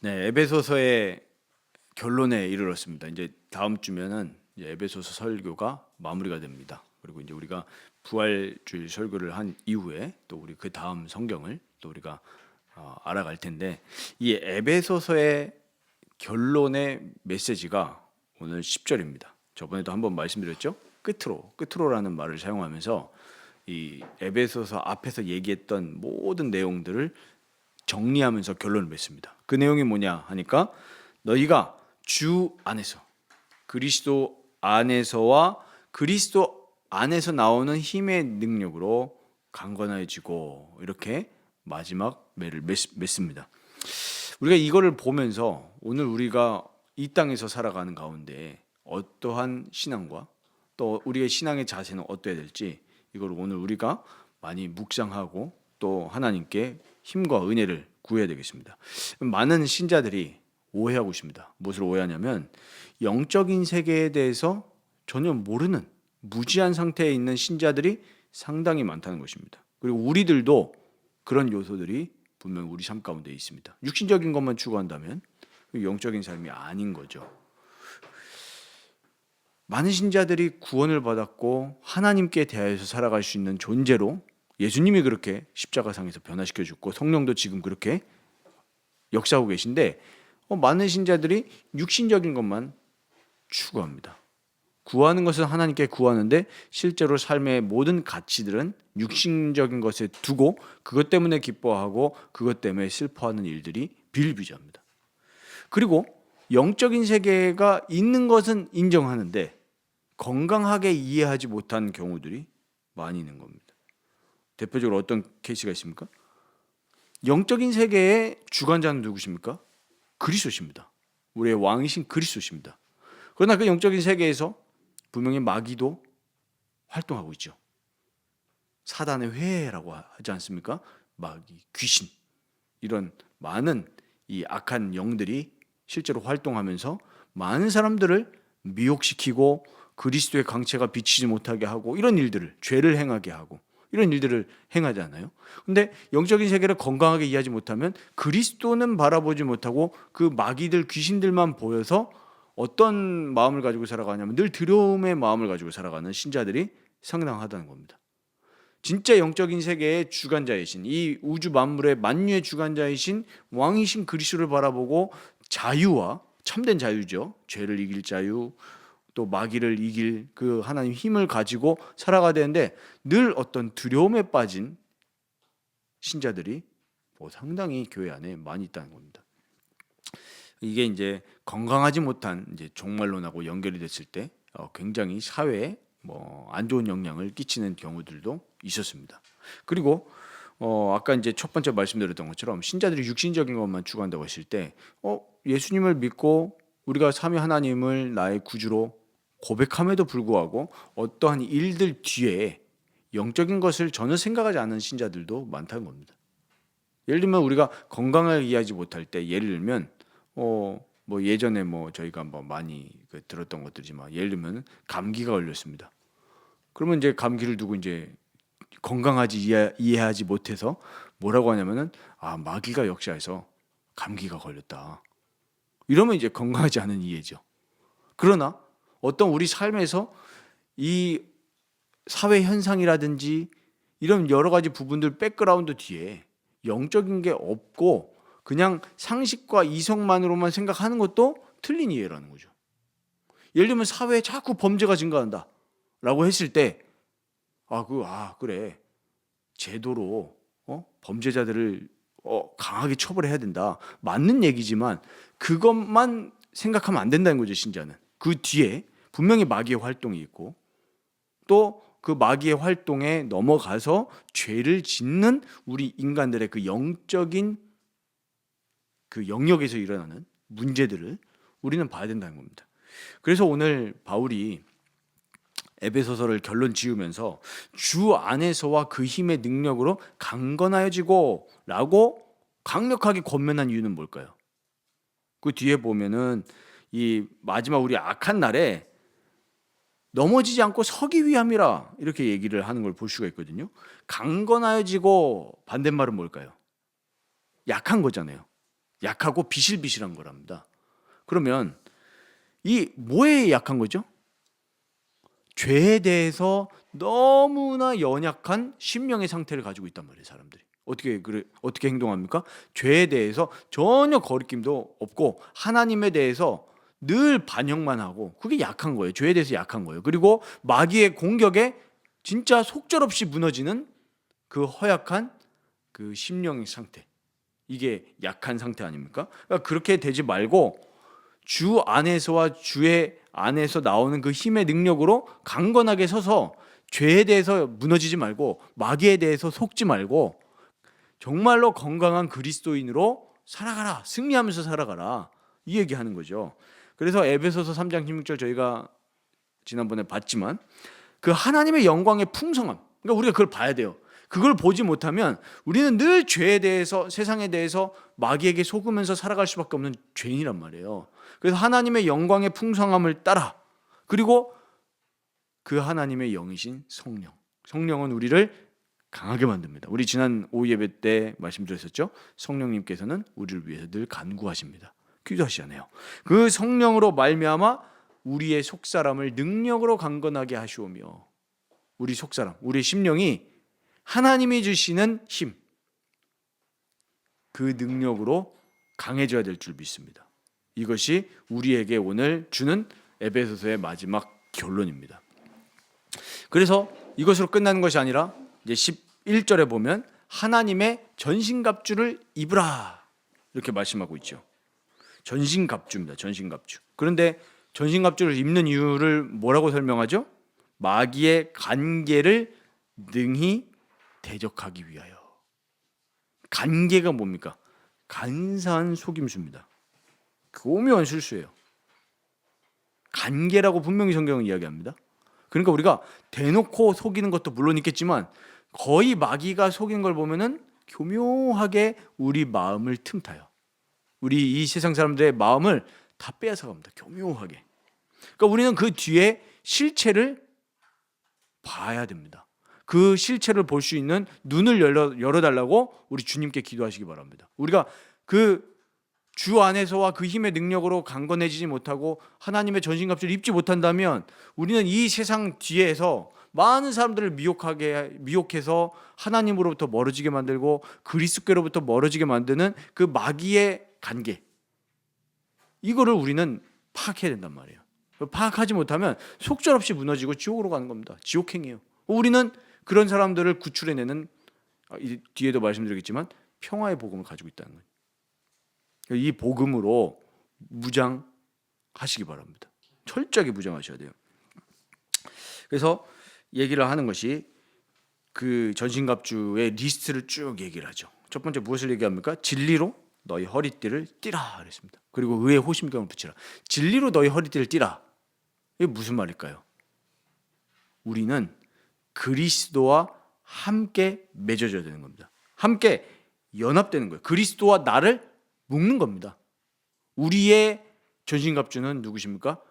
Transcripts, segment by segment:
네, 에베소서의 결론에 이르렀습니다. 이제 다음 주면은 이제 에베소서 설교가 마무리가 됩니다. 그리고 이제 우리가 부활주일 설교를 한 이후에 또 우리 그 다음 성경을 또 우리가 알아갈 텐데, 이 에베소서의 결론의 메시지가 오늘 10절입니다. 저번에도 한번 말씀드렸죠. 끝으로라는 말을 사용하면서 이 에베소서 앞에서 얘기했던 모든 내용들을 정리하면서 결론을 맺습니다. 그 내용이 뭐냐 하니까, 너희가 주 안에서, 그리스도 안에서와 그리스도 안에서 나오는 힘의 능력으로 강건해지고, 이렇게 마지막 매를 맺습니다. 우리가 이거를 보면서 오늘 우리가 이 땅에서 살아가는 가운데 어떠한 신앙과 또 우리의 신앙의 자세는 어떠해야 될지, 이걸 오늘 우리가 많이 묵상하고 또 하나님께 힘과 은혜를 구해야 되겠습니다. 많은 신자들이 오해하고 있습니다. 무엇을 오해하냐면, 영적인 세계에 대해서 전혀 모르는 무지한 상태에 있는 신자들이 상당히 많다는 것입니다. 그리고 우리들도 그런 요소들이 분명 우리 삶 가운데 있습니다. 육신적인 것만 추구한다면 영적인 삶이 아닌 거죠. 많은 신자들이 구원을 받았고 하나님께 대하여서 살아갈 수 있는 존재로 예수님이 그렇게 십자가상에서 변화시켜 줬고 성령도 지금 그렇게 역사하고 계신데, 많은 신자들이 육신적인 것만 추구합니다. 구하는 것은 하나님께 구하는데 실제로 삶의 모든 가치들은 육신적인 것에 두고 그것 때문에 기뻐하고 그것 때문에 슬퍼하는 일들이 비일비재합니다. 그리고 영적인 세계가 있는 것은 인정하는데 건강하게 이해하지 못한 경우들이 많이 있는 겁니다. 대표적으로 어떤 케이스가 있습니까? 영적인 세계의 주관자는 누구십니까? 그리스도십니다. 우리의 왕이신 그리스도십니다. 그러나 그 영적인 세계에서 분명히 마귀도 활동하고 있죠. 사단의 회해라고 하지 않습니까? 마귀, 귀신, 이런 많은 이 악한 영들이 실제로 활동하면서 많은 사람들을 미혹시키고 그리스도의 강체가 비치지 못하게 하고, 이런 일들을, 죄를 행하게 하고 이런 일들을 행하지 않아요? 근데 영적인 세계를 건강하게 이해하지 못하면 그리스도는 바라보지 못하고 그 마귀들, 귀신들만 보여서 어떤 마음을 가지고 살아가냐면 늘 두려움의 마음을 가지고 살아가는 신자들이 상당하다는 겁니다. 진짜 영적인 세계의 주관자이신, 이 우주 만물의 만유의 주관자이신 왕이신 그리스도를 바라보고 자유와, 참된 자유죠, 죄를 이길 자유, 또 마귀를 이길 그 하나님 힘을 가지고 살아가야 되는데 늘 어떤 두려움에 빠진 신자들이 상당히 교회 안에 많이 있다는 겁니다. 이게 이제 건강하지 못한 이제 종말론하고 연결이 됐을 때 굉장히 사회에 안 좋은 영향을 끼치는 경우들도 있었습니다. 그리고 아까 이제 첫 번째 말씀드렸던 것처럼 신자들이 육신적인 것만 추구한다고 했을 때 예수님을 믿고 우리가 삼위 하나님을 나의 구주로 고백함에도 불구하고 어떠한 일들 뒤에 영적인 것을 전혀 생각하지 않는 신자들도 많다는 겁니다. 예를 들면 우리가 건강을 이해하지 못할 때, 예를 들면 예전에 저희가 많이 들었던 것들이지만, 예를 들면 감기가 걸렸습니다. 그러면 이제 감기를 두고 이제 건강하지 이해하지 못해서 뭐라고 하냐면은, 마귀가 역사해서 감기가 걸렸다. 이러면 이제 건강하지 않은 이해죠. 그러나 어떤 우리 삶에서 이 사회 현상이라든지 이런 여러 가지 부분들 백그라운드 뒤에 영적인 게 없고 그냥 상식과 이성만으로만 생각하는 것도 틀린 이해라는 거죠. 예를 들면 사회에 자꾸 범죄가 증가한다 라고 했을 때 그래, 제도로 범죄자들을 강하게 처벌해야 된다, 맞는 얘기지만 그것만 생각하면 안 된다는 거죠. 신자는 그 뒤에 분명히 마귀의 활동이 있고 또 그 마귀의 활동에 넘어가서 죄를 짓는 우리 인간들의 그 영적인 그 영역에서 일어나는 문제들을 우리는 봐야 된다는 겁니다. 그래서 오늘 바울이 에베소서를 결론 지으면서 주 안에서와 그 힘의 능력으로 강건하여지고 라고 강력하게 권면한 이유는 뭘까요? 그 뒤에 보면은 이 마지막 우리 악한 날에 넘어지지 않고 서기 위함이라 이렇게 얘기를 하는 걸 볼 수가 있거든요. 강건하여지고 반대말은 뭘까요? 약한 거잖아요. 약하고 비실비실한 거랍니다. 그러면 이 뭐에 약한 거죠? 죄에 대해서 너무나 연약한 심령의 상태를 가지고 있단 말이에요, 사람들이. 어떻게 행동합니까? 죄에 대해서 전혀 거리낌도 없고 하나님에 대해서 늘 반역만 하고, 그게 약한 거예요. 죄에 대해서 약한 거예요. 그리고 마귀의 공격에 진짜 속절없이 무너지는 그 허약한 그 심령의 상태. 이게 약한 상태 아닙니까? 그러니까 그렇게 되지 말고 주 안에서와 주의 안에서 나오는 그 힘의 능력으로 강건하게 서서 죄에 대해서 무너지지 말고 마귀에 대해서 속지 말고 정말로 건강한 그리스도인으로 살아가라. 승리하면서 살아가라. 이 얘기하는 거죠. 그래서 에베소서 3장 16절 저희가 지난번에 봤지만 그 하나님의 영광의 풍성함, 그러니까 우리가 그걸 봐야 돼요. 그걸 보지 못하면 우리는 늘 죄에 대해서, 세상에 대해서 마귀에게 속으면서 살아갈 수밖에 없는 죄인이란 말이에요. 그래서 하나님의 영광의 풍성함을 따라, 그리고 그 하나님의 영이신 성령은 우리를 강하게 만듭니다. 우리 지난 오후 예배 때 말씀드렸었죠. 성령님께서는 우리를 위해서 늘 간구하십니다. 기도하시잖아요. 그 성령으로 말미암아 우리의 속사람을 능력으로 강건하게 하시오며, 우리 속사람, 우리 심령이 하나님이 주시는 힘, 그 능력으로 강해져야 될 줄 믿습니다. 이것이 우리에게 오늘 주는 에베소서의 마지막 결론입니다. 그래서 이것으로 끝나는 것이 아니라 이제 11절에 보면 하나님의 전신갑주를 입으라 이렇게 말씀하고 있죠. 전신갑주입니다. 전신갑주. 그런데 전신갑주를 입는 이유를 뭐라고 설명하죠? 마귀의 간계를 능히 대적하기 위하여. 간계가 뭡니까? 간사한 속임수입니다. 그 오묘한 실수예요. 간계라고 분명히 성경은 이야기합니다. 그러니까 우리가 대놓고 속이는 것도 물론 있겠지만 거의 마귀가 속인 걸 보면은 교묘하게 우리 마음을 틈타요. 우리 이 세상 사람들의 마음을 다 빼앗아 갑니다. 교묘하게. 그러니까 우리는 그 뒤에 실체를 봐야 됩니다. 그 실체를 볼 수 있는 눈을 열어달라고 우리 주님께 기도하시기 바랍니다. 우리가 그 주 안에서와 그 힘의 능력으로 강건해지지 못하고 하나님의 전신갑주를 입지 못한다면 우리는 이 세상 뒤에서 많은 사람들을 미혹해서 하나님으로부터 멀어지게 만들고 그리스도께로부터 멀어지게 만드는 그 마귀의 관계, 이거를 우리는 파악해야 된단 말이에요. 파악하지 못하면 속절없이 무너지고 지옥으로 가는 겁니다. 지옥행이에요. 우리는 그런 사람들을 구출해내는, 뒤에도 말씀드리겠지만 평화의 복음을 가지고 있다는 거예요. 이 복음으로 무장하시기 바랍니다. 철저하게 무장하셔야 돼요. 그래서 얘기를 하는 것이 그 전신갑주의 리스트를 쭉 얘기를 하죠. 첫 번째 무엇을 얘기합니까? 진리로 너희 허리띠를 띠라 그랬습니다. 그리고 의의 호심경을 붙이라. 진리로 너희 허리띠를 띠라. 이게 무슨 말일까요? 우리는 그리스도와 함께 맺어져야 되는 겁니다. 함께 연합되는 거예요. 그리스도와 나를 묶는 겁니다. 우리의 전신갑주는 누구십니까?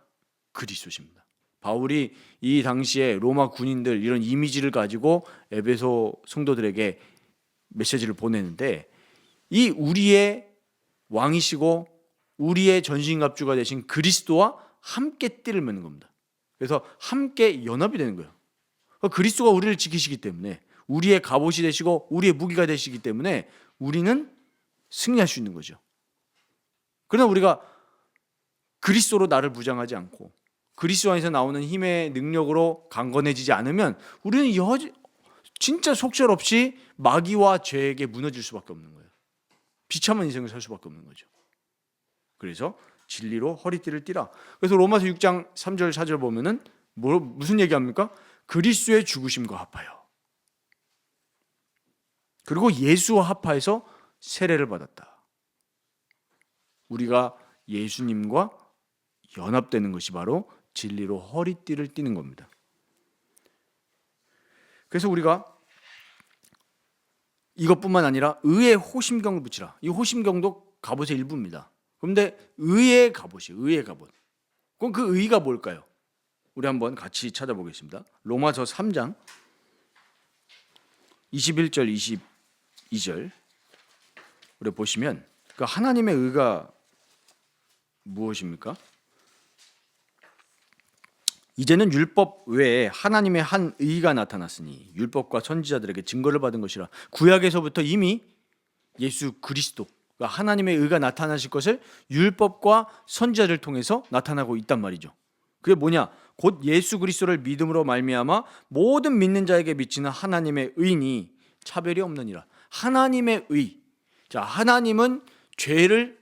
그리스도십니다. 바울이 이 당시에 로마 군인들 이런 이미지를 가지고 에베소 성도들에게 메시지를 보내는데, 이 우리의 왕이시고 우리의 전신갑주가 되신 그리스도와 함께 띠를 맺는 겁니다. 그래서 함께 연합이 되는 거예요. 그리스도가 우리를 지키시기 때문에, 우리의 갑옷이 되시고 우리의 무기가 되시기 때문에 우리는 승리할 수 있는 거죠. 그러나 우리가 그리스도로 나를 무장하지 않고 그리스도 안에서 나오는 힘의 능력으로 강건해지지 않으면 우리는 진짜 속절없이 마귀와 죄에게 무너질 수밖에 없는 거예요. 비참한 인생을 살 수밖에 없는 거죠. 그래서 진리로 허리띠를 띠라. 그래서 로마서 6장 3절 4절 보면은 무슨 얘기합니까? 그리스도의 죽으심과 합하여, 그리고 예수와 합하여서 세례를 받았다. 우리가 예수님과 연합되는 것이 바로 진리로 허리띠를 띠는 겁니다. 그래서 우리가 이것뿐만 아니라 의의 호심경을 붙이라. 이 호심경도 갑옷의 일부입니다. 그런데 의의 갑옷이, 의의 갑옷. 그럼 그 의가 뭘까요? 우리 한번 같이 찾아보겠습니다. 로마서 3장 21절 22절 우리 보시면 그 하나님의 의가 무엇입니까? 이제는 율법 외에 하나님의 한 의가 나타났으니 율법과 선지자들에게 증거를 받은 것이라. 구약에서부터 이미 예수 그리스도 하나님의 의가 나타나실 것을 율법과 선지자를 통해서 나타나고 있단 말이죠. 그게 뭐냐? 곧 예수 그리스도를 믿음으로 말미암아 모든 믿는 자에게 미치는 하나님의 의니 차별이 없느니라. 하나님의 의. 자, 하나님은 죄를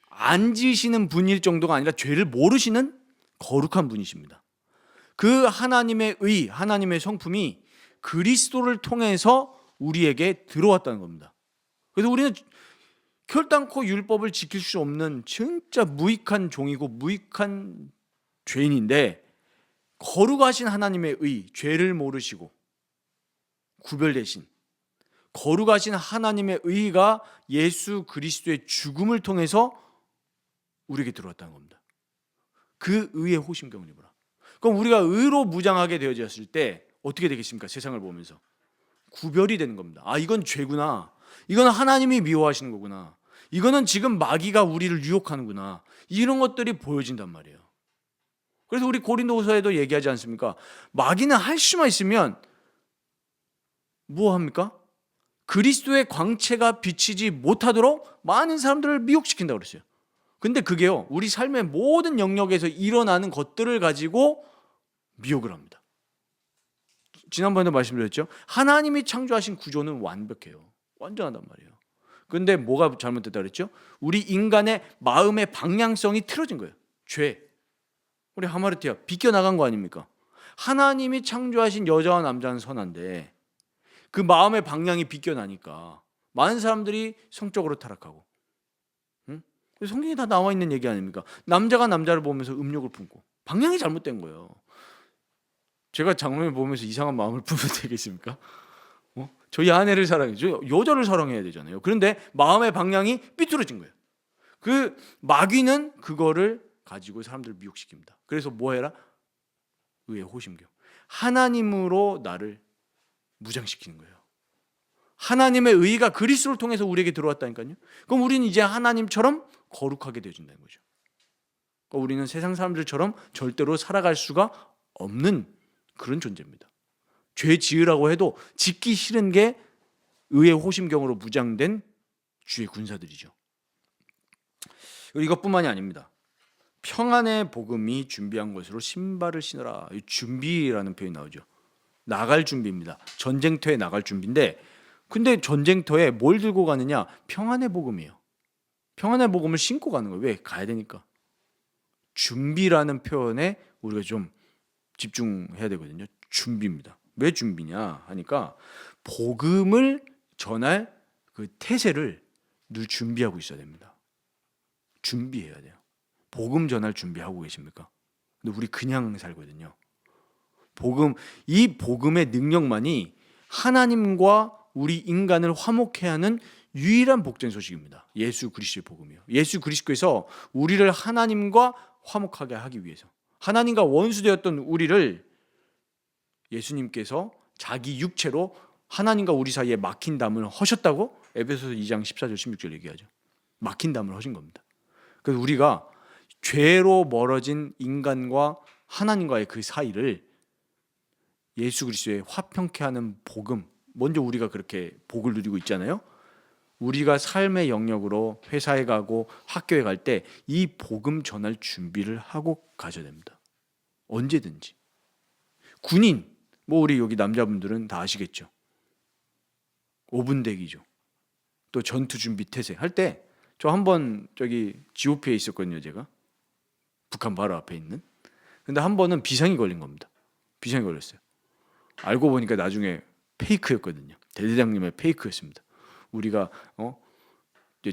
안 지으시는 분일 정도가 아니라 죄를 모르시는 거룩한 분이십니다. 그 하나님의 의, 하나님의 성품이 그리스도를 통해서 우리에게 들어왔다는 겁니다. 그래서 우리는 결단코 율법을 지킬 수 없는 진짜 무익한 종이고 무익한 죄인인데, 거룩하신 하나님의 의, 죄를 모르시고 구별되신 거룩하신 하나님의 의가 예수 그리스도의 죽음을 통해서 우리에게 들어왔다는 겁니다. 그 의의 호심경을 입어라. 그럼 우리가 의로 무장하게 되어졌을 때 어떻게 되겠습니까? 세상을 보면서 구별이 되는 겁니다. 아, 이건 죄구나. 이건 하나님이 미워하시는 거구나. 이거는 지금 마귀가 우리를 유혹하는구나. 이런 것들이 보여진단 말이에요. 그래서 우리 고린도후서에도 얘기하지 않습니까? 마귀는 할 수만 있으면 뭐 합니까? 그리스도의 광채가 비치지 못하도록 많은 사람들을 미혹시킨다고 그랬어요. 근데 그게요, 우리 삶의 모든 영역에서 일어나는 것들을 가지고 미혹을 합니다. 지난번에도 말씀드렸죠. 하나님이 창조하신 구조는 완벽해요. 완전하단 말이에요. 근데 뭐가 잘못됐다 그랬죠? 우리 인간의 마음의 방향성이 틀어진 거예요. 죄. 우리 하마르티아 비껴나간 거 아닙니까? 하나님이 창조하신 여자와 남자는 선한데 그 마음의 방향이 비껴나니까 많은 사람들이 성적으로 타락하고, 성경에 다 나와 있는 얘기 아닙니까? 남자가 남자를 보면서 음욕을 품고 방향이 잘못된 거예요. 제가 장면을 보면서 이상한 마음을 품으면 되겠습니까? 저희 아내를 사랑해요. 여자를 사랑해야 되잖아요. 그런데 마음의 방향이 삐뚤어진 거예요. 그 마귀는 그거를 가지고 사람들을 미혹시킵니다. 그래서 뭐 해라? 의의 호심경. 하나님으로 나를 무장시키는 거예요. 하나님의 의가 그리스도를 통해서 우리에게 들어왔다니까요. 그럼 우리는 이제 하나님처럼 거룩하게 되어진다는 거죠. 그러니까 우리는 세상 사람들처럼 절대로 살아갈 수가 없는 그런 존재입니다. 죄 지으라고 해도 짓기 싫은 게 의의 호심경으로 무장된 주의 군사들이죠. 이것뿐만이 아닙니다. 평안의 복음이 준비한 것으로 신발을 신어라. 준비라는 표현이 나오죠. 나갈 준비입니다. 전쟁터에 나갈 준비인데, 근데 전쟁터에 뭘 들고 가느냐? 평안의 복음이에요. 평안의 복음을 신고 가는 거예요. 왜? 가야 되니까. 준비라는 표현에 우리가 좀 집중해야 되거든요. 준비입니다. 왜 준비냐 하니까 복음을 전할 그 태세를 늘 준비하고 있어야 됩니다. 준비해야 돼요. 복음 전할 준비하고 계십니까? 근데 우리 그냥 살거든요. 이 복음의 능력만이 하나님과 우리 인간을 화목케 하는 유일한 복된 소식입니다. 예수 그리스도의 복음이요. 예수 그리스도께서 우리를 하나님과 화목하게 하기 위해서, 하나님과 원수되었던 우리를 예수님께서 자기 육체로 하나님과 우리 사이에 막힌 담을 허셨다고 에베소서 2장 14절 16절 얘기하죠. 막힌 담을 허신 겁니다. 그래서 우리가 죄로 멀어진 인간과 하나님과의 그 사이를 예수 그리스도의 화평케 하는 복음, 먼저 우리가 그렇게 복을 누리고 있잖아요. 우리가 삶의 영역으로 회사에 가고 학교에 갈 때 이 복음 전할 준비를 하고 가셔야 됩니다. 언제든지. 군인, 뭐 우리 여기 남자분들은 다 아시겠죠. 5분 대기죠. 또 전투 준비 태세 할 때 저 한번 저기 GOP에 있었거든요. 제가 북한 바로 앞에 있는. 근데 한 번은 비상이 걸린 겁니다. 비상이 걸렸어요. 알고 보니까 나중에 페이크였거든요. 대대장님의 페이크였습니다. 우리가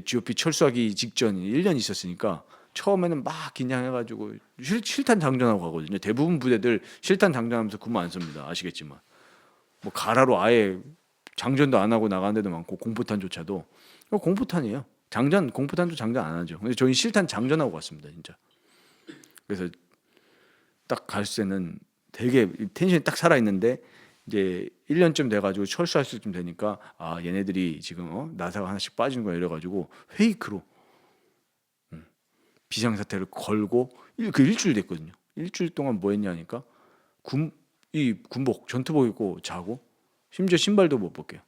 GOP 철수하기 직전 1년 있었으니까 처음에는 막 긴장해가지고 실탄 장전하고 가거든요. 대부분 부대들 실탄 장전하면서 근무 안 씁니다. 아시겠지만 뭐 가라로 아예 장전도 안 하고 나가는 데도 많고, 공포탄조차도 공포탄이에요. 공포탄도 장전 안 하죠. 근데 저희 실탄 장전하고 갔습니다, 진짜. 그래서 딱 갔을 때는 되게 텐션이 딱 살아 있는데 이제 1년쯤 돼가지고 철수할 수쯤 되니까 아 얘네들이 지금 나사가 하나씩 빠지는 거야 이래가지고 페이크로 비상사태를 걸고 그 일주일 됐거든요. 일주일 동안 뭐 했냐니까 이 군복 전투복 입고 자고 심지어 신발도 못 벗겨요.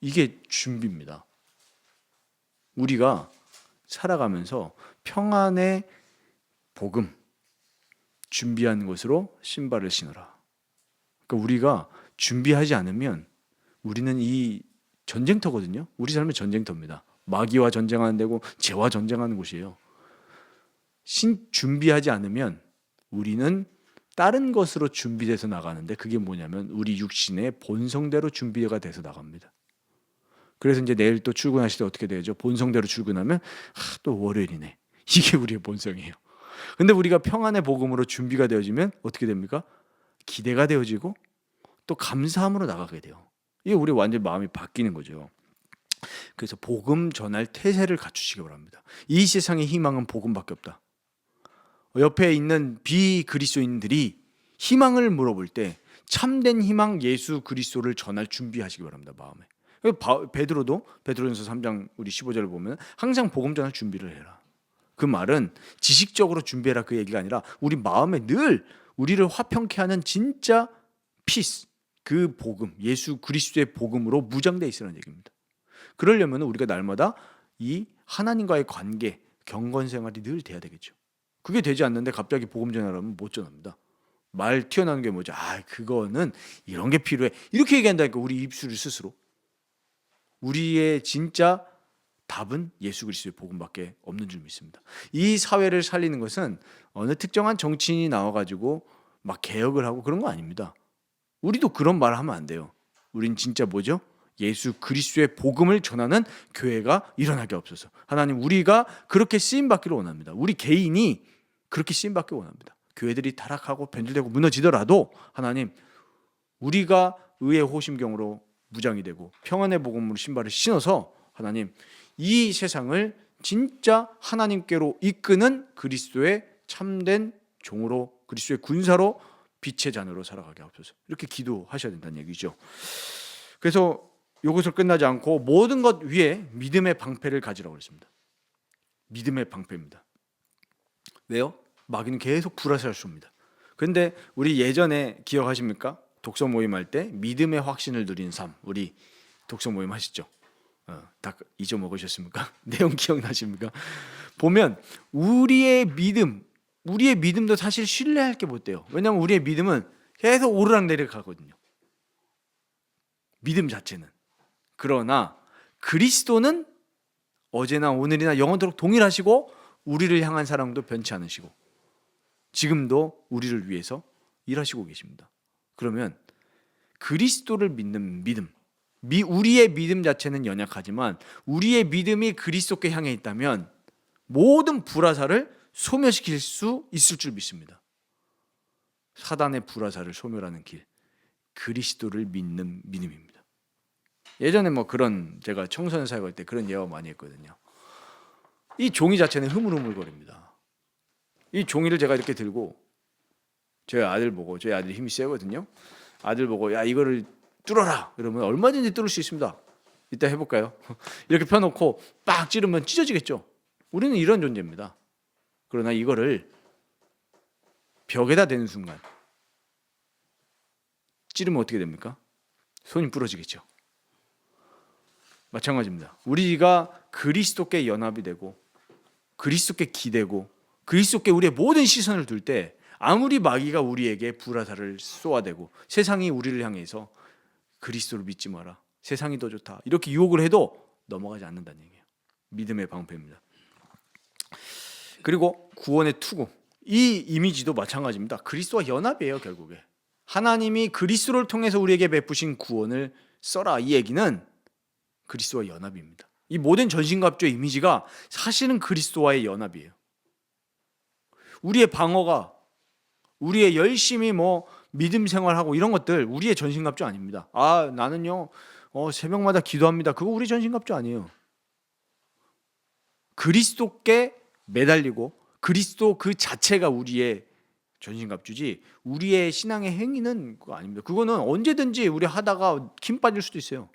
이게 준비입니다. 우리가 살아가면서 평안의 복음 준비한 것으로 신발을 신어라. 그러니까 우리가 준비하지 않으면 우리는 이 전쟁터거든요. 우리 삶은 전쟁터입니다. 마귀와 전쟁하는 데고 죄와 전쟁하는 곳이에요. 준비하지 않으면 우리는 다른 것으로 준비돼서 나가는데 그게 뭐냐면 우리 육신의 본성대로 준비가 돼서 나갑니다. 그래서 이제 내일 또 출근하실 때 어떻게 되죠? 본성대로 출근하면 또 월요일이네. 이게 우리의 본성이에요. 근데 우리가 평안의 복음으로 준비가 되어지면 어떻게 됩니까? 기대가 되어지고 또 감사함으로 나가게 돼요. 이게 우리 완전 마음이 바뀌는 거죠. 그래서 복음 전할 태세를 갖추시기 바랍니다. 이 세상의 희망은 복음밖에 없다. 옆에 있는 비그리스도인들이 희망을 물어볼 때 참된 희망 예수 그리스도를 전할 준비하시기 바랍니다. 마음에. 베드로전서 3장 우리 15절을 보면 항상 복음 전할 준비를 해라. 그 말은 지식적으로 준비해라 그 얘기가 아니라 우리 마음에 늘 우리를 화평케 하는 진짜 피스 그 복음 예수 그리스도의 복음으로 무장되어 있으라는 얘기입니다. 그러려면 우리가 날마다 이 하나님과의 관계 경건 생활이 늘 돼야 되겠죠. 그게 되지 않는데 갑자기 복음 전하라면 못 전합니다. 말 튀어나오는 게 뭐죠? 그거는 이런 게 필요해. 이렇게 얘기한다니까 우리 입술을 스스로. 우리의 진짜 답은 예수 그리스도의 복음밖에 없는 줄 믿습니다. 이 사회를 살리는 것은 어느 특정한 정치인이 나와가지고 막 개혁을 하고 그런 거 아닙니다. 우리도 그런 말 하면 안 돼요. 우린 진짜 뭐죠? 예수 그리스도의 복음을 전하는 교회가 일어나게 없어서 하나님 우리가 그렇게 쓰임받기를 원합니다. 우리 개인이 그렇게 쓰임받기를 원합니다. 교회들이 타락하고 변질되고 무너지더라도 하나님 우리가 의의 호심경으로 무장이 되고 평안의 복음으로 신발을 신어서 하나님 이 세상을 진짜 하나님께로 이끄는 그리스도의 참된 종으로 그리스도의 군사로 빛의 잔으로 살아가게 하옵소서. 이렇게 기도하셔야 된다는 얘기죠. 그래서 이것을 끝나지 않고 모든 것 위에 믿음의 방패를 가지라고 그랬습니다. 믿음의 방패입니다. 왜요? 마귀는 계속 불화살 쏩니다. 그런데 우리 예전에 기억하십니까? 독서 모임 할 때 믿음의 확신을 누린 삶 우리 독서 모임 하시죠? 다 잊어먹으셨습니까? 내용 기억나십니까? 보면 우리의 믿음도 사실 신뢰할 게 못 돼요. 왜냐하면 우리의 믿음은 계속 오르락내리락 가거든요. 믿음 자체는. 그러나 그리스도는 어제나 오늘이나 영원토록 동일하시고 우리를 향한 사랑도 변치 않으시고 지금도 우리를 위해서 일하시고 계십니다. 그러면 그리스도를 믿는 믿음 우리의 믿음 자체는 연약하지만 우리의 믿음이 그리스도께 향해 있다면 모든 불화살을 소멸시킬 수 있을 줄 믿습니다. 사단의 불화살을 소멸하는 길 그리스도를 믿는 믿음입니다. 예전에 그런 제가 청소년 사역할 때 그런 예화 많이 했거든요. 이 종이 자체는 흐물흐물거립니다. 이 종이를 제가 이렇게 들고 저희 아들 보고 저희 아들이 힘이 세거든요. 아들 보고 야 이거를 뚫어라 그러면 얼마든지 뚫을 수 있습니다. 이따 해볼까요? 이렇게 펴놓고 빡 찌르면 찢어지겠죠. 우리는 이런 존재입니다. 그러나 이거를 벽에다 대는 순간 찌르면 어떻게 됩니까? 손이 부러지겠죠. 마찬가지입니다. 우리가 그리스도께 연합이 되고 그리스도께 기대고 그리스도께 우리의 모든 시선을 둘 때 아무리 마귀가 우리에게 불화살을 쏘아대고 세상이 우리를 향해서 그리스도를 믿지 마라. 세상이 더 좋다. 이렇게 유혹을 해도 넘어가지 않는다는 얘기예요. 믿음의 방패입니다. 그리고 구원의 투구. 이 이미지도 마찬가지입니다. 그리스도와 연합이에요, 결국에. 하나님이 그리스도를 통해서 우리에게 베푸신 구원을 써라. 이 얘기는 그리스도와 연합입니다. 이 모든 전신갑주의 이미지가 사실은 그리스도와의 연합이에요. 우리의 방어가 우리의 열심히 믿음 생활하고 이런 것들 우리의 전신갑주 아닙니다. 나는요 새벽마다 기도합니다. 그거 우리 전신갑주 아니에요. 그리스도께 매달리고 그리스도 그 자체가 우리의 전신갑주지 우리의 신앙의 행위는 그거 아닙니다. 그거는 언제든지 우리 하다가 힘 빠질 수도 있어요.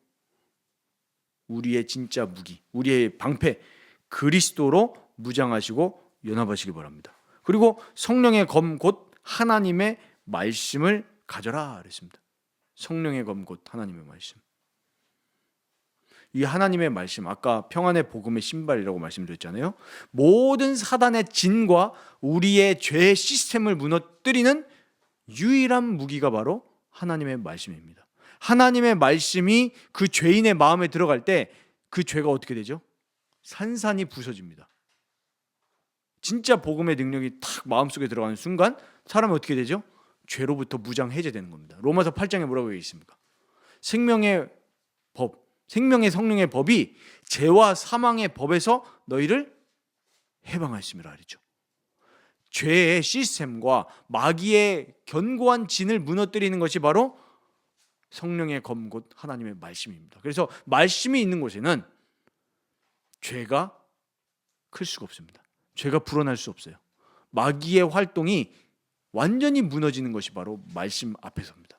우리의 진짜 무기, 우리의 방패 그리스도로 무장하시고 연합하시기 바랍니다. 그리고 성령의 검 곧 하나님의 말씀을 가져라 그랬습니다. 성령의 검 곧 하나님의 말씀. 이 하나님의 말씀, 아까 평안의 복음의 신발이라고 말씀드렸잖아요. 모든 사단의 진과 우리의 죄의 시스템을 무너뜨리는 유일한 무기가 바로 하나님의 말씀입니다. 하나님의 말씀이 그 죄인의 마음에 들어갈 때 그 죄가 어떻게 되죠? 산산이 부서집니다. 진짜 복음의 능력이 탁 마음속에 들어가는 순간 사람이 어떻게 되죠? 죄로부터 무장 해제되는 겁니다. 로마서 8장에 뭐라고 되어 있습니까? 생명의 법, 생명의 성령의 법이 죄와 사망의 법에서 너희를 해방하심이라 하죠. 죄의 시스템과 마귀의 견고한 진을 무너뜨리는 것이 바로 성령의 검 곧 하나님의 말씀입니다. 그래서 말씀이 있는 곳에는 죄가 클 수가 없습니다. 죄가 불어날 수 없어요. 마귀의 활동이 완전히 무너지는 것이 바로 말씀 앞에서입니다.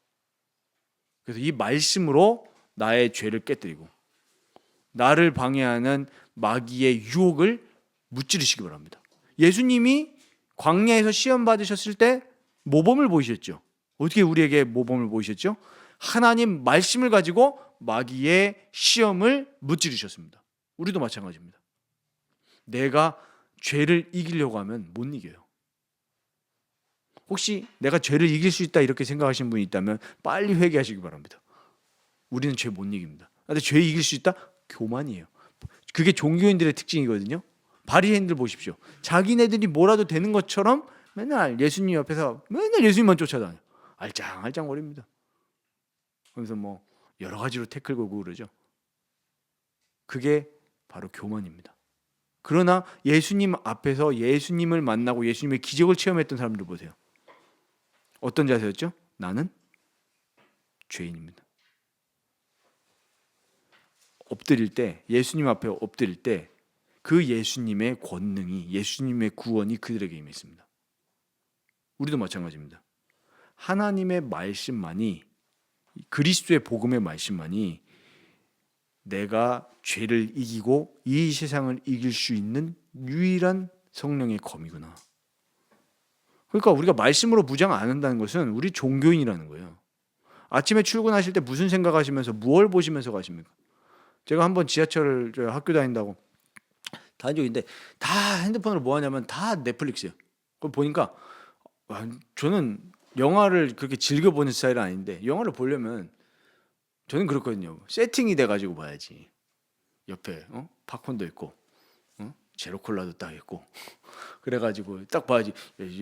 그래서 이 말씀으로 나의 죄를 깨뜨리고 나를 방해하는 마귀의 유혹을 무찌르시기 바랍니다. 예수님이 광야에서 시험 받으셨을 때 모범을 보이셨죠. 어떻게 우리에게 모범을 보이셨죠? 하나님 말씀을 가지고 마귀의 시험을 무찌르셨습니다. 우리도 마찬가지입니다. 내가 죄를 이기려고 하면 못 이겨요. 혹시 내가 죄를 이길 수 있다 이렇게 생각하시는 분이 있다면 빨리 회개하시기 바랍니다. 우리는 죄 못 이깁니다. 근데 죄 이길 수 있다? 교만이에요. 그게 종교인들의 특징이거든요. 바리새인들 보십시오. 자기네들이 뭐라도 되는 것처럼 맨날 예수님 옆에서 맨날 예수님만 쫓아다녀요. 알짱알짱거립니다. 그래서 뭐 여러 가지로 태클 걸고 그러죠. 그게 바로 교만입니다. 그러나 예수님 앞에서 예수님을 만나고 예수님의 기적을 체험했던 사람들 보세요. 어떤 자세였죠? 나는 죄인입니다. 엎드릴 때, 예수님 앞에 엎드릴 때 그 예수님의 권능이, 예수님의 구원이 그들에게 임했습니다. 우리도 마찬가지입니다. 하나님의 말씀만이, 그리스도의 복음의 말씀만이 내가 죄를 이기고 이 세상을 이길 수 있는 유일한 성령의 검이구나. 그러니까 우리가 말씀으로 무장 안 한다는 것은 우리 종교인이라는 거예요. 아침에 출근하실 때 무슨 생각하시면서 무엇을 보시면서 가십니까? 제가 한번 지하철 학교 다닌다고 다닌 적이 있는데 다 핸드폰으로 뭐 하냐면 다 넷플릭스예요. 그걸 보니까 저는 영화를 그렇게 즐겨보는 스타일은 아닌데 영화를 보려면 저는 그렇거든요. 세팅이 돼가지고 봐야지. 옆에 팝콘도 있고 제로콜라도 딱 있고 그래가지고 딱 봐야지.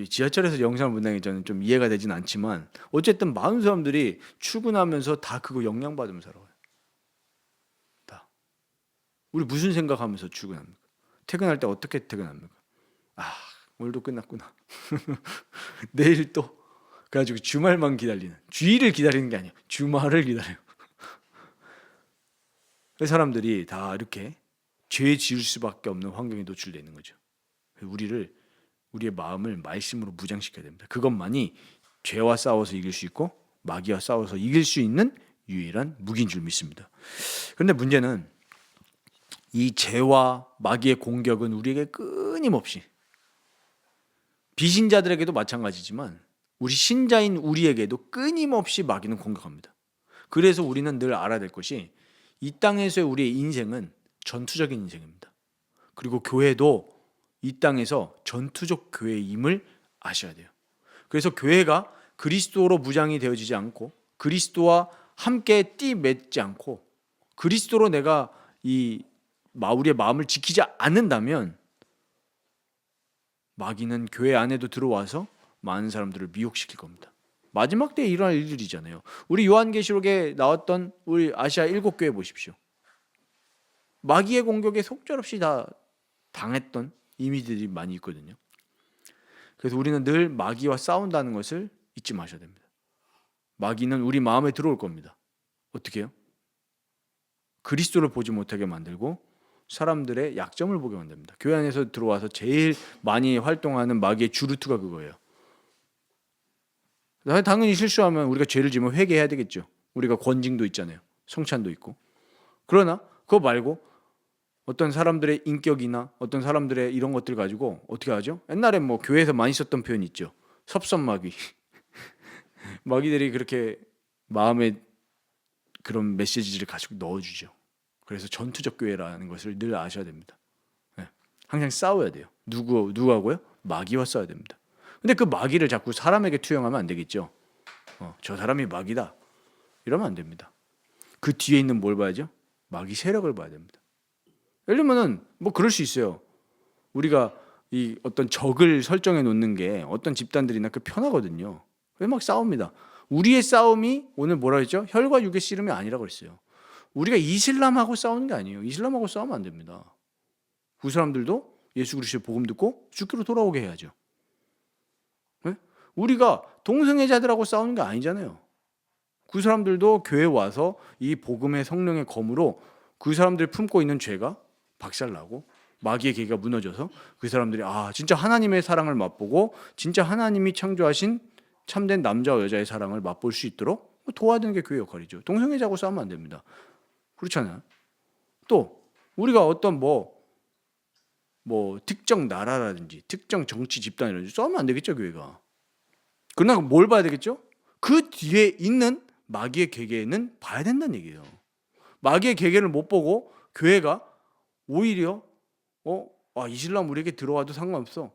지하철에서 영상을 본다는 게 저는 좀 이해가 되진 않지만 어쨌든 많은 사람들이 출근하면서 다 그거 영향받으면서 살아가요. 다. 우리 무슨 생각하면서 출근합니까? 퇴근할 때 어떻게 퇴근합니까? 오늘도 끝났구나. 내일 또 그래가지고 주말만 기다리는, 주일을 기다리는 게 아니에요. 주말을 기다려요. 그 사람들이 다 이렇게 죄 지을 수밖에 없는 환경에 노출되어 있는 거죠. 우리의 마음을 말씀으로 무장시켜야 됩니다. 그것만이 죄와 싸워서 이길 수 있고 마귀와 싸워서 이길 수 있는 유일한 무기인 줄 믿습니다. 그런데 문제는 이 죄와 마귀의 공격은 우리에게 끊임없이, 비신자들에게도 마찬가지지만 우리 신자인 우리에게도 끊임없이 마귀는 공격합니다. 그래서 우리는 늘 알아야 될 것이 이 땅에서의 우리의 인생은 전투적인 인생입니다. 그리고 교회도 이 땅에서 전투적 교회임을 아셔야 돼요. 그래서 교회가 그리스도로 무장이 되어지지 않고 그리스도와 함께 띠 맺지 않고 그리스도로 내가 우리의 마음을 지키지 않는다면 마귀는 교회 안에도 들어와서 많은 사람들을 미혹시킬 겁니다. 마지막 때에 일어날 일들이잖아요. 우리 요한계시록에 나왔던 우리 아시아 7교회 보십시오. 마귀의 공격에 속절없이 다 당했던 이미지들이 많이 있거든요. 그래서 우리는 늘 마귀와 싸운다는 것을 잊지 마셔야 됩니다. 마귀는 우리 마음에 들어올 겁니다. 어떻게 해요? 그리스도를 보지 못하게 만들고 사람들의 약점을 보게 만듭니다. 교회 안에서 들어와서 제일 많이 활동하는 마귀의 주루트가 그거예요. 당연히 실수하면 우리가 죄를 지으면 회개해야 되겠죠. 우리가 권징도 있잖아요. 성찬도 있고. 그러나 그거 말고 어떤 사람들의 인격이나 어떤 사람들의 이런 것들 가지고 어떻게 하죠? 옛날에 뭐 교회에서 많이 썼던 표현 있죠. 섭섭마귀. 마귀들이 그렇게 마음에 그런 메시지를 가지고 넣어주죠. 그래서 전투적 교회라는 것을 늘 아셔야 됩니다. 네. 항상 싸워야 돼요. 누구하고요? 마귀와 싸워야 됩니다. 근데 그 마귀를 자꾸 사람에게 투영하면 안 되겠죠. 저 사람이 마귀다. 이러면 안 됩니다. 그 뒤에 있는 뭘 봐야죠? 마귀 세력을 봐야 됩니다. 예를 들면은 뭐 그럴 수 있어요. 우리가 이 어떤 적을 설정해 놓는 게 어떤 집단들이나 그 편하거든요. 왜 막 싸웁니다. 우리의 싸움이 오늘 뭐라 했죠? 혈과 육의 씨름이 아니라고 그랬어요. 우리가 이슬람하고 싸우는 게 아니에요. 이슬람하고 싸우면 안 됩니다. 그 사람들도 예수 그리스도의 복음 듣고 주께로 돌아오게 해야죠. 네? 우리가 동성애자들하고 싸우는 게 아니잖아요. 그 사람들도 교회에 와서 이 복음의 성령의 검으로 그 사람들이 품고 있는 죄가 박살나고 마귀의 계기가 무너져서 그 사람들이 진짜 하나님의 사랑을 맛보고 진짜 하나님이 창조하신 참된 남자와 여자의 사랑을 맛볼 수 있도록 도와주는 게 교회 역할이죠. 동성애자하고 싸우면 안 됩니다. 그렇잖아요. 또 우리가 어떤 뭐 특정 나라라든지 특정 정치 집단이라든지 싸우면 안 되겠죠, 교회가. 그러나 뭘 봐야 되겠죠? 그 뒤에 있는 마귀의 계계는 봐야 된다는 얘기예요. 마귀의 계계를 못 보고 교회가 오히려 이슬람 우리에게 들어와도 상관없어.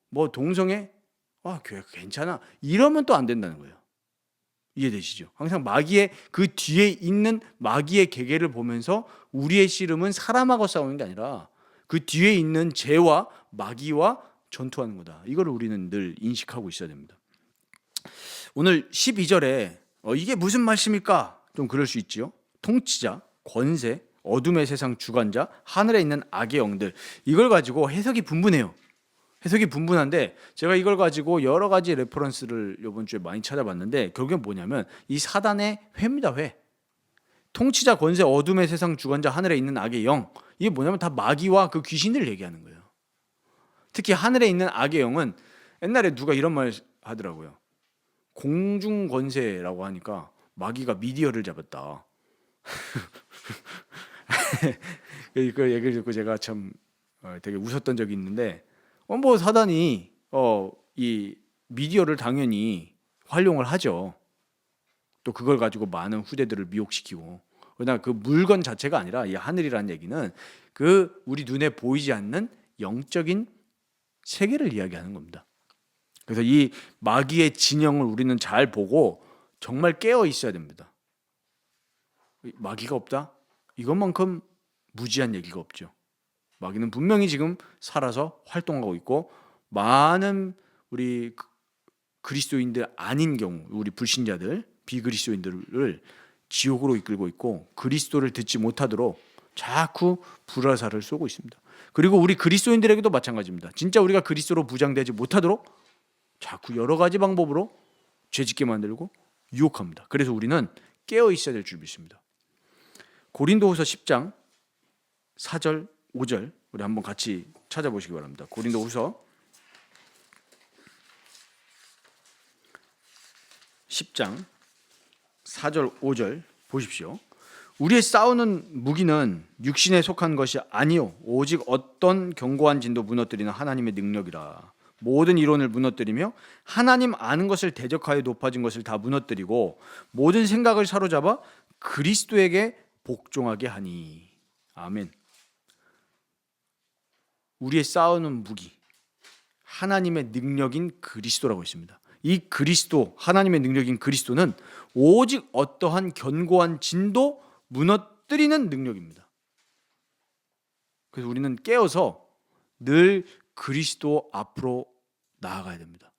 뭐 동성애 교회가 괜찮아. 이러면 또 안 된다는 거예요. 이해되시죠? 항상 마귀의 그 뒤에 있는 마귀의 계계를 보면서 우리의 씨름은 사람하고 싸우는 게 아니라 그 뒤에 있는 죄와 마귀와 전투하는 거다. 이걸 우리는 늘 인식하고 있어야 됩니다. 오늘 12절에 이게 무슨 말씀입니까? 좀 그럴 수 있지요. 통치자, 권세, 어둠의 세상 주관자, 하늘에 있는 악의 영들, 이걸 가지고 해석이 분분해요. 해석이 분분한데 제가 이걸 가지고 여러 가지 레퍼런스를 이번 주에 많이 찾아봤는데 결국엔 뭐냐면 이 사단의 회입니다. 회. 통치자, 권세, 어둠의 세상 주관자, 하늘에 있는 악의 영, 이게 뭐냐면 다 마귀와 그 귀신들을 얘기하는 거예요. 특히 하늘에 있는 악의 영은 옛날에 누가 이런 말 하더라고요. 공중 권세라고 하니까 마귀가 미디어를 잡았다. 그 얘기를 듣고 제가 참 되게 웃었던 적이 있는데 뭐 사단이 이 미디어를 당연히 활용을 하죠. 또 그걸 가지고 많은 후대들을 미혹시키고. 그러나 그 물건 자체가 아니라 이 하늘이라는 얘기는 그 우리 눈에 보이지 않는 영적인 세계를 이야기하는 겁니다. 그래서 이 마귀의 진영을 우리는 잘 보고 정말 깨어 있어야 됩니다. 마귀가 없다? 이것만큼 무지한 얘기가 없죠. 마귀는 분명히 지금 살아서 활동하고 있고 많은 우리 그리스도인들 아닌 경우, 우리 불신자들, 비그리스도인들을 지옥으로 이끌고 있고 그리스도를 듣지 못하도록 자꾸 불화살을 쏘고 있습니다. 그리고 우리 그리스도인들에게도 마찬가지입니다. 진짜 우리가 그리스도로 무장되지 못하도록 자꾸 여러 가지 방법으로 죄짓게 만들고 유혹합니다. 그래서 우리는 깨어 있어야 될 줄 믿습니다. 고린도후서 10장 4절 5절 우리 한번 같이 찾아보시기 바랍니다. 고린도후서 10장 4절 5절 보십시오. 우리의 싸우는 무기는 육신에 속한 것이 아니요 오직 어떤 견고한 진도 무너뜨리는 하나님의 능력이라. 모든 이론을 무너뜨리며 하나님 아는 것을 대적하여 높아진 것을 다 무너뜨리고 모든 생각을 사로잡아 그리스도에게 복종하게 하니. 아멘. 우리의 싸우는 무기 하나님의 능력인 그리스도라고 있습니다. 이 그리스도, 하나님의 능력인 그리스도는 오직 어떠한 견고한 진도 무너뜨리는 능력입니다. 그래서 우리는 깨어서 늘 그리스도 앞으로 나아가야 됩니다.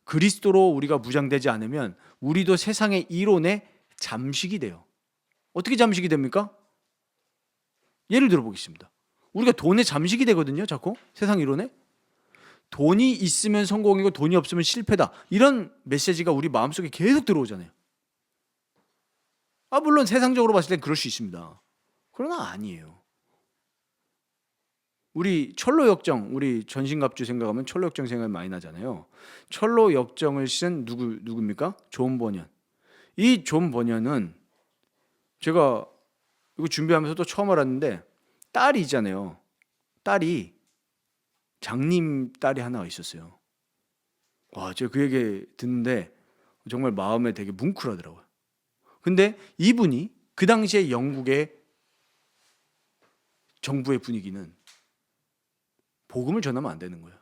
그리스도로 우리가 무장되지 않으면 우리도 세상의 이론에 잠식이 돼요. 어떻게 잠식이 됩니까? 예를 들어 보겠습니다. 우리가 돈에 잠식이 되거든요. 자꾸 세상 이론에. 돈이 있으면 성공이고 돈이 없으면 실패다. 이런 메시지가 우리 마음속에 계속 들어오잖아요. 물론 세상적으로 봤을 땐 그럴 수 있습니다. 그러나 아니에요. 우리 철로 역정, 우리 전신갑주 생각하면 철로 역정 생각이 많이 나잖아요. 철로 역정을 쓴 누굽니까? 존 버년. 이 존 버년은 제가 이거 준비하면서 또 처음 알았는데 딸이 있잖아요. 딸이 장님 딸이 하나 있었어요. 와, 제가 그 얘기 듣는데 정말 마음에 되게 뭉클하더라고요. 근데 이분이 그 당시에 영국의 정부의 분위기는 복음을 전하면 안 되는 거예요.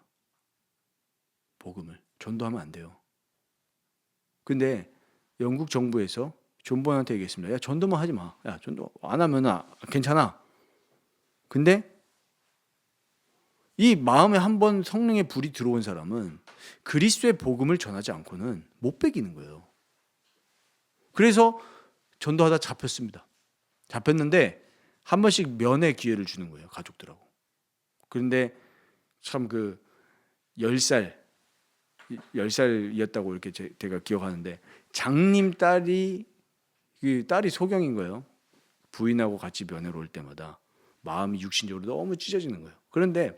복음을 전도하면 안 돼요. 근데 영국 정부에서 존 버년한테 얘기했습니다. 야, 전도만 하지 마. 야, 전도 안 하면 괜찮아. 근데 이 마음에 한번 성령의 불이 들어온 사람은 그리스도의 복음을 전하지 않고는 못 베기는 거예요. 그래서 전도하다 잡혔습니다. 잡혔는데 한 번씩 면회 기회를 주는 거예요, 가족들하고. 그런데 참 그 10살이었다고 이렇게 제가 기억하는데 장님 딸이 그 딸이 소경인 거예요. 부인하고 같이 면회로 올 때마다 마음이 육신적으로 너무 찢어지는 거예요. 그런데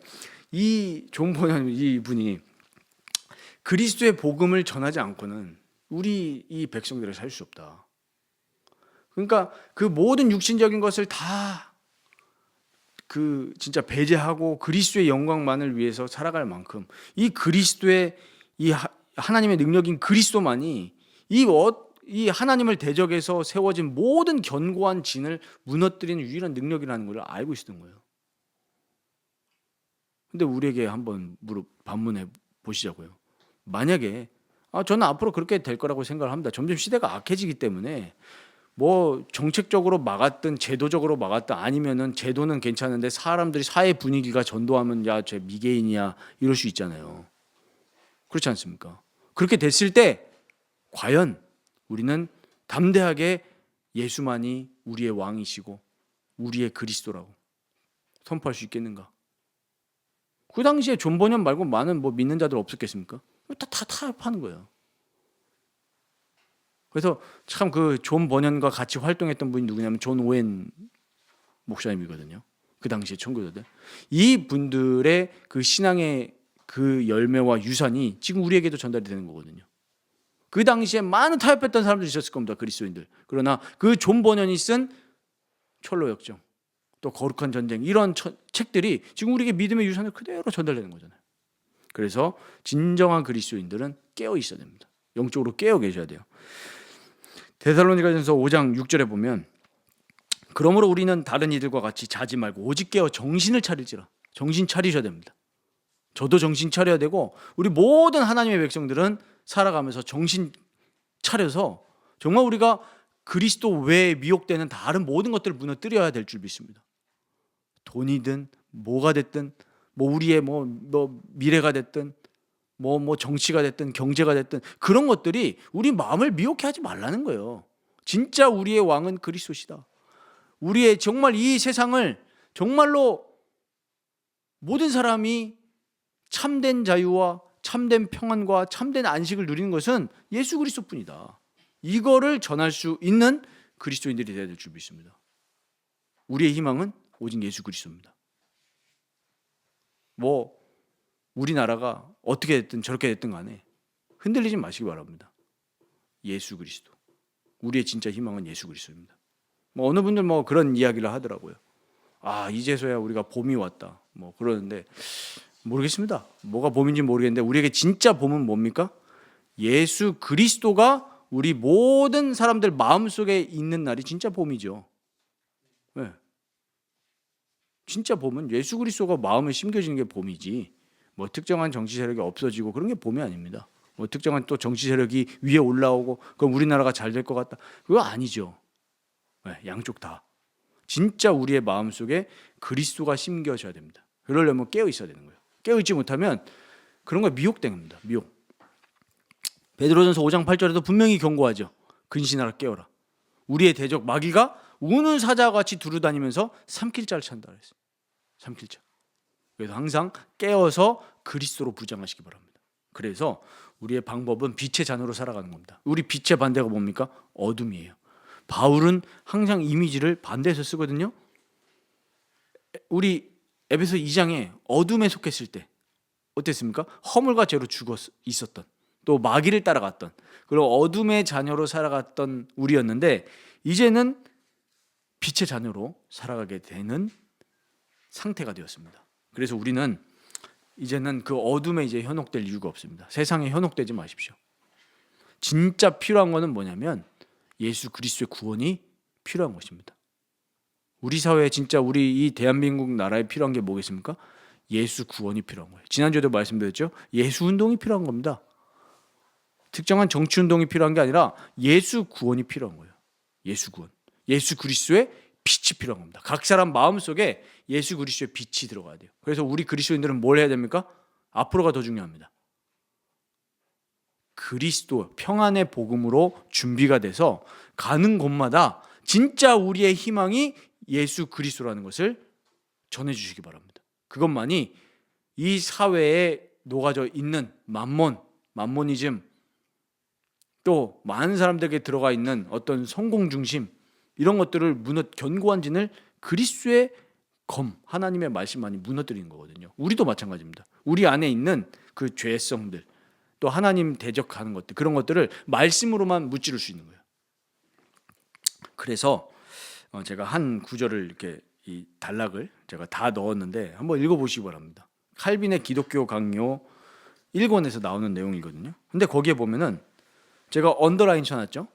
이 존버년 이분이 그리스도의 복음을 전하지 않고는 우리 이 백성들을 살 수 없다. 그러니까 그 모든 육신적인 것을 다 그 진짜 배제하고 그리스도의 영광만을 위해서 살아갈 만큼 이 그리스도의 이 하나님의 능력인 그리스도만이 이 하나님을 대적해서 세워진 모든 견고한 진을 무너뜨리는 유일한 능력이라는 걸 알고 있었던 거예요. 근데 우리에게 한번 반문해 보시자고요. 만약에 저는 앞으로 그렇게 될 거라고 생각을 합니다. 점점 시대가 악해지기 때문에 뭐 정책적으로 막았든 제도적으로 막았든 아니면은 제도는 괜찮은데 사람들이 사회 분위기가 전도하면 야, 쟤 미개인이야 이럴 수 있잖아요. 그렇지 않습니까? 그렇게 됐을 때 과연 우리는 담대하게 예수만이 우리의 왕이시고 우리의 그리스도라고 선포할 수 있겠는가? 그 당시에 존 버년 말고 많은 뭐 믿는 자들 없었겠습니까? 다 타협하는 거예요. 그래서 참 그 존 버년과 같이 활동했던 분이 누구냐면 존 오웬 목사님이거든요. 그 당시에 청교도들. 이 분들의 그 신앙의 그 열매와 유산이 지금 우리에게도 전달이 되는 거거든요. 그 당시에 많은 타협했던 사람들이 있었을 겁니다. 그리스도인들. 그러나 그 존 버년이 쓴 철로 역정, 또 거룩한 전쟁 이런 책들이 지금 우리에게 믿음의 유산을 그대로 전달되는 거잖아요. 그래서 진정한 그리스도인들은 깨어 있어야 됩니다. 영적으로 깨어 계셔야 돼요. 데살로니가전서 5장 6절에 보면 그러므로 우리는 다른 이들과 같이 자지 말고 오직 깨어 정신을 차릴지라. 정신 차리셔야 됩니다. 저도 정신 차려야 되고 우리 모든 하나님의 백성들은 살아가면서 정신 차려서 정말 우리가 그리스도 외에 미혹되는 다른 모든 것들을 무너뜨려야 될 줄 믿습니다. 돈이든 뭐가 됐든 뭐 우리의 뭐 미래가 됐든 뭐 정치가 됐든 경제가 됐든 그런 것들이 우리 마음을 미혹해 하지 말라는 거예요. 진짜 우리의 왕은 그리스도시다. 우리의 정말 이 세상을 정말로 모든 사람이 참된 자유와 참된 평안과 참된 안식을 누리는 것은 예수 그리스도뿐이다. 이거를 전할 수 있는 그리스도인들이 되어야 될 줄 믿습니다. 우리의 희망은 오직 예수 그리스도입니다. 뭐 우리나라가 어떻게 됐든 저렇게 됐든 간에 흔들리지 마시기 바랍니다. 예수 그리스도. 우리의 진짜 희망은 예수 그리스도입니다. 뭐 어느 분들 뭐 그런 이야기를 하더라고요. 이제서야 우리가 봄이 왔다. 뭐 그러는데 모르겠습니다. 뭐가 봄인지 모르겠는데 우리에게 진짜 봄은 뭡니까? 예수 그리스도가 우리 모든 사람들 마음속에 있는 날이 진짜 봄이죠. 네. 진짜 봄은 예수 그리스도가 마음에 심겨지는 게 봄이지 뭐 특정한 정치 세력이 없어지고 그런 게 봄이 아닙니다. 뭐 특정한 또 정치 세력이 위에 올라오고 그럼 우리나라가 잘 될 것 같다. 그거 아니죠. 네, 양쪽 다. 진짜 우리의 마음속에 그리스도가 심겨져야 됩니다. 그러려면 깨어 있어야 되는 거예요. 깨어 있지 못하면 그런 거 미혹됩니다. 미혹. 베드로전서 5장 8절에도 분명히 경고하죠. 근신하라 깨어라. 우리의 대적 마귀가 우는 사자와 같이 두루다니면서 삼킬 자를 찾는다 그랬어요. 삼킬 자. 그래서 항상 깨어서 그리스도로 부장하시기 바랍니다. 그래서 우리의 방법은 빛의 자녀로 살아가는 겁니다. 우리 빛의 반대가 뭡니까? 어둠이에요. 바울은 항상 이미지를 반대해서 쓰거든요. 우리 에베소 2장에 어둠에 속했을 때 어땠습니까? 허물과 죄로 죽어 있었던, 또 마귀를 따라갔던, 그리고 어둠의 자녀로 살아갔던 우리였는데 이제는 빛의 자녀로 살아가게 되는 상태가 되었습니다. 그래서 우리는 이제는 그 어둠에 이제 현혹될 이유가 없습니다. 세상에 현혹되지 마십시오. 진짜 필요한 거는 뭐냐면 예수 그리스도의 구원이 필요한 것입니다. 우리 사회에 진짜 우리 이 대한민국 나라에 필요한 게 뭐겠습니까? 예수 구원이 필요한 거예요. 지난주에도 말씀드렸죠. 예수 운동이 필요한 겁니다. 특정한 정치 운동이 필요한 게 아니라 예수 구원이 필요한 거예요. 예수 구원. 예수 그리스도의 빛이 필요한 겁니다. 각 사람 마음속에 예수 그리스도의 빛이 들어가야 돼요. 그래서 우리 그리스도인들은 뭘 해야 됩니까? 앞으로가 더 중요합니다. 그리스도 평안의 복음으로 준비가 돼서 가는 곳마다 진짜 우리의 희망이 예수 그리스도라는 것을 전해주시기 바랍니다. 그것만이 이 사회에 녹아져 있는 만모니즘, 또 많은 사람들에게 들어가 있는 어떤 성공 중심, 이런 것들을 견고한 진을 그리스도의 하나님의 말씀만이 무너뜨리는 거거든요. 우리도 마찬가지입니다. 우리 안에 있는 그 죄성들, 또 하나님 대적하는 것들, 그런 것들을 말씀으로만 무찌를 수 있는 거예요. 그래서 제가 한 구절을 이렇게 이 단락을 제가 다 넣었는데 한번 읽어보시기 바랍니다. 칼빈의 기독교 강요 1권에서 나오는 내용이거든요. 근데 거기에 보면은 제가 언더라인 쳐놨죠.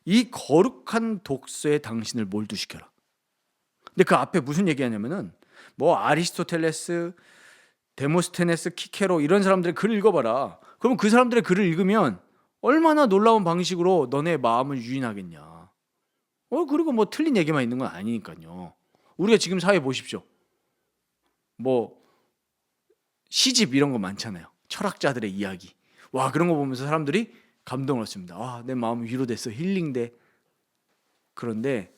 이 거룩한 독서에 당신을 몰두시켜라. 근데 그 앞에 무슨 얘기하냐면은 뭐 아리스토텔레스, 데모스테네스, 키케로 이런 사람들의 글을 읽어봐라. 그럼 그 사람들의 글을 읽으면 얼마나 놀라운 방식으로 너네 마음을 유인하겠냐. 그리고 뭐 틀린 얘기만 있는 건 아니니까요. 우리가 지금 사회 보십시오. 뭐 시집 이런 거 많잖아요. 철학자들의 이야기. 와, 그런 거 보면서 사람들이 감동을 얻습니다. 와, 내 마음이 위로됐어. 힐링돼. 그런데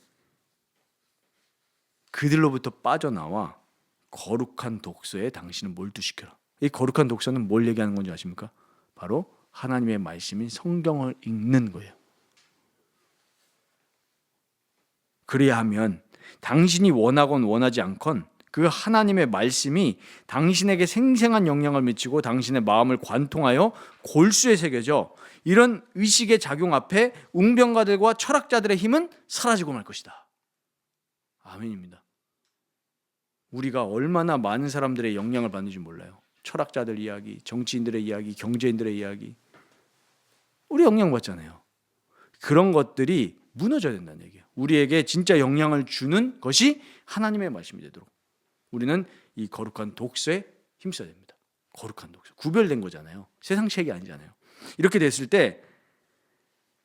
그들로부터 빠져나와 거룩한 독서에 당신을 몰두시켜라. 이 거룩한 독서는 뭘 얘기하는 건지 아십니까? 바로 하나님의 말씀인 성경을 읽는 거예요. 그래야 하면 당신이 원하건 원하지 않건 그 하나님의 말씀이 당신에게 생생한 영향을 미치고 당신의 마음을 관통하여 골수에 새겨져 이런 의식의 작용 앞에 웅변가들과 철학자들의 힘은 사라지고 말 것이다. 아멘입니다. 우리가 얼마나 많은 사람들의 영향을 받는지 몰라요. 철학자들 이야기, 정치인들의 이야기, 경제인들의 이야기, 우리 영향받잖아요. 그런 것들이 무너져야 된다는 얘기예요. 우리에게 진짜 영향을 주는 것이 하나님의 말씀이 되도록 우리는 이 거룩한 독서에 힘써야 됩니다. 거룩한 독서, 구별된 거잖아요. 세상 책이 아니잖아요. 이렇게 됐을 때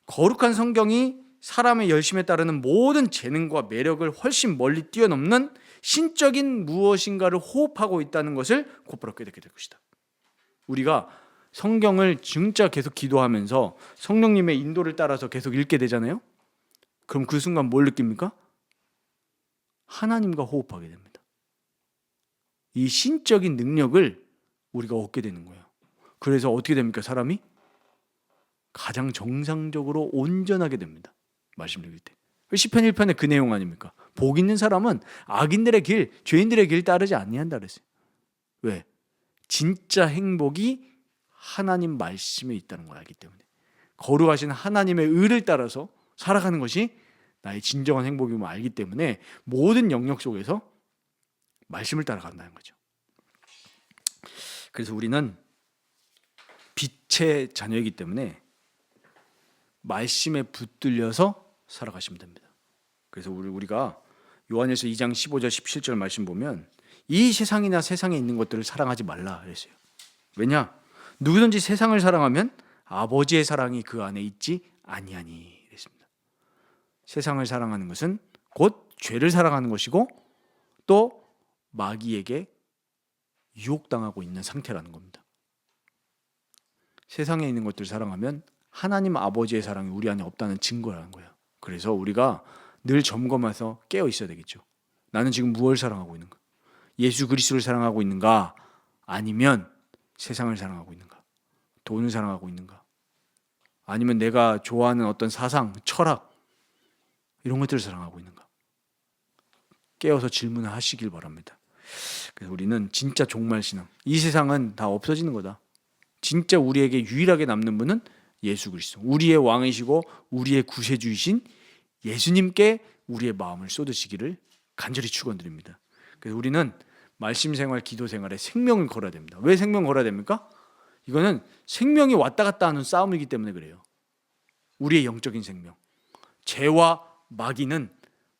거룩한 성경이 사람의 열심에 따르는 모든 재능과 매력을 훨씬 멀리 뛰어넘는 신적인 무엇인가를 호흡하고 있다는 것을 곧바로 깨닫게 될 것이다. 우리가 성경을 진짜 계속 기도하면서 성령님의 인도를 따라서 계속 읽게 되잖아요. 그럼 그 순간 뭘 느낍니까? 하나님과 호흡하게 됩니다. 이 신적인 능력을 우리가 얻게 되는 거예요. 그래서 어떻게 됩니까? 사람이 가장 정상적으로 온전하게 됩니다. 말씀 읽을 때. 시편 1편의 그 내용 아닙니까? 복 있는 사람은 악인들의 길, 죄인들의 길 따르지 아니한다 그랬어요. 왜? 진짜 행복이 하나님 말씀에 있다는 걸 알기 때문에. 거룩하신 하나님의 의를 따라서 살아가는 것이 나의 진정한 행복임을 알기 때문에 모든 영역 속에서 말씀을 따라간다는 거죠. 그래서 우리는 빛의 자녀이기 때문에 말씀에 붙들려서 살아가시면 됩니다. 그래서 우리가 요한일서 2장 15절 17절 말씀 보면 이 세상이나 세상에 있는 것들을 사랑하지 말라 그랬어요. 왜냐? 누구든지 세상을 사랑하면 아버지의 사랑이 그 안에 있지 아니하니 그랬습니다. 세상을 사랑하는 것은 곧 죄를 사랑하는 것이고 또 마귀에게 유혹당하고 있는 상태라는 겁니다. 세상에 있는 것들을 사랑하면 하나님 아버지의 사랑이 우리 안에 없다는 증거라는 거예요. 그래서 우리가 늘 점검해서 깨어 있어야 되겠죠. 나는 지금 무엇을 사랑하고 있는가? 예수 그리스도를 사랑하고 있는가? 아니면 세상을 사랑하고 있는가? 돈을 사랑하고 있는가? 아니면 내가 좋아하는 어떤 사상, 철학 이런 것들을 사랑하고 있는가? 깨어서 질문을 하시길 바랍니다. 그래서 우리는 진짜 종말 신앙. 이 세상은 다 없어지는 거다. 진짜 우리에게 유일하게 남는 분은 예수 그리스도. 우리의 왕이시고 우리의 구세주이신 예수님께 우리의 마음을 쏟으시기를 간절히 축원드립니다. 그래서 우리는 말씀 생활, 기도 생활에 생명을 걸어야 됩니다. 왜 생명을 걸어야 됩니까? 이거는 생명이 왔다 갔다 하는 싸움이기 때문에 그래요. 우리의 영적인 생명. 죄와 마귀는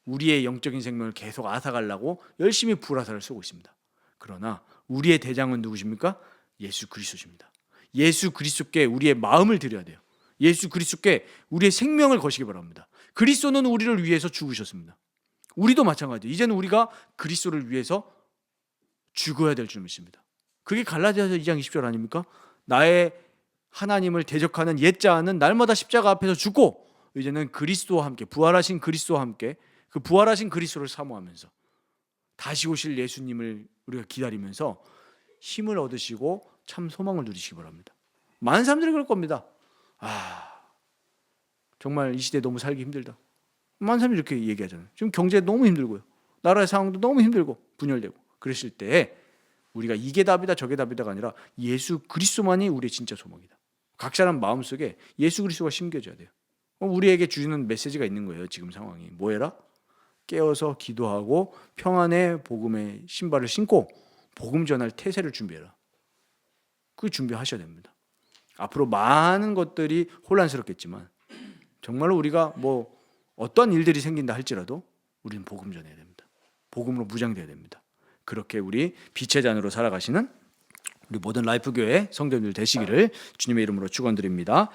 우리의 영적인 생명을 계속 앗아가려고 열심히 불화살을 쏘고 있습니다. 그러나 우리의 대장은 누구십니까? 예수 그리스도십니다. 예수 그리스도께 우리의 마음을 드려야 돼요. 예수 그리스도께 우리의 생명을 거시기 바랍니다. 그리스도는 우리를 위해서 죽으셨습니다. 우리도 마찬가지예요. 이제는 우리가 그리스도를 위해서 죽어야 될 줄 믿습니다. 그게 갈라디아서 2장 20절 아닙니까? 나의 하나님을 대적하는 옛자는 날마다 십자가 앞에서 죽고 이제는 그리스도와 함께, 부활하신 그리스도와 함께 그 부활하신 그리스도를 사모하면서 다시 오실 예수님을 우리가 기다리면서 힘을 얻으시고 참 소망을 누리시기 바랍니다. 많은 사람들이 그럴 겁니다. 정말 이 시대에 너무 살기 힘들다. 많은 사람이 이렇게 얘기하잖아요. 지금 경제 너무 힘들고요. 나라의 상황도 너무 힘들고 분열되고. 그랬을 때 우리가 이게 답이다 저게 답이다가 아니라 예수 그리스도만이 우리의 진짜 소망이다. 각 사람 마음속에 예수 그리스도가 심겨져야 돼요. 우리에게 주는 메시지가 있는 거예요. 지금 상황이. 뭐해라? 깨어서 기도하고 평안의 복음의 신발을 신고 복음 전할 태세를 준비해라. 그 준비하셔야 됩니다. 앞으로 많은 것들이 혼란스럽겠지만 정말로 우리가 어떤 일들이 생긴다 할지라도 우리는 복음 전해야 됩니다. 복음으로 무장돼야 됩니다. 그렇게 우리 빛의 잔으로 살아가시는 우리 모든 라이프 교회 성도님들 되시기를 주님의 이름으로 축원드립니다.